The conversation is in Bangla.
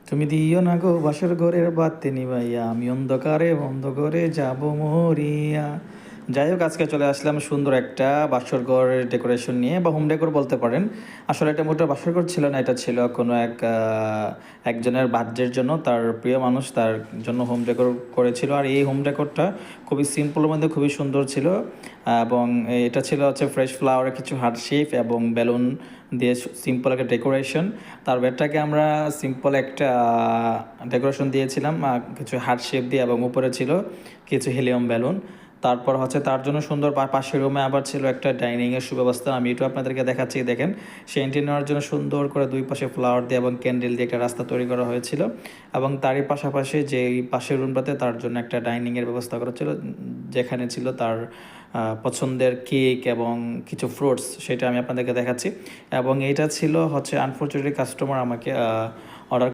তুমি দিও না গো বাসর ঘরের বাতি নিভাইয়া, আমি অন্ধকারে বন্ধ করে যাব মরিয়া। যাই হোক, আজকে চলে আসলাম সুন্দর একটা বাসর ঘরের ডেকোরেশন নিয়ে, বা হোম ডেকোর বলতে পারেন। আসলে এটা মোটেও বাসর ঘর ছিল না, এটা ছিল কোনো একজনের বার্থডের জন্য, তার প্রিয় মানুষ তার জন্য হোম ডেকোর করেছিল। আর এই হোম ডেকোরটা খুবই সিম্পলের মধ্যে খুবই সুন্দর ছিল। এবং এটা ছিল হচ্ছে ফ্রেশ ফ্লাওয়ারের কিছু হার্ট শেপ এবং বেলুন দিয়ে সিম্পল একটা ডেকোরেশন। তার বেডটাকে আমরা সিম্পল একটা ডেকোরেশন দিয়েছিলাম, কিছু হার্ট শেপ দিয়ে, এবং উপরে ছিল কিছু হিলিয়াম বেলুন। তারপর হচ্ছে তার জন্য সুন্দর পাশের রুমে আবার ছিল একটা ডাইনিংয়ের সুব্যবস্থা। আমি একটু আপনাদেরকে দেখাচ্ছি, দেখেন। সেই এন্ট্রি নেওয়ার জন্য সুন্দর করে দুই পাশে ফ্লাওয়ার দিয়ে এবং ক্যান্ডেল দিয়ে একটা রাস্তা তৈরি করা হয়েছিল। এবং তারই পাশাপাশি যে পাশের রুমটাতে তার জন্য একটা ডাইনিংয়ের ব্যবস্থা করা ছিল, যেখানে ছিল তার পছন্দের কেক এবং কিছু ফ্রুটস, সেটা আমি আপনাদেরকে দেখাচ্ছি। এবং এইটা ছিল হচ্ছে, আনফর্চুনেটলি কাস্টমার আমাকে অর্ডার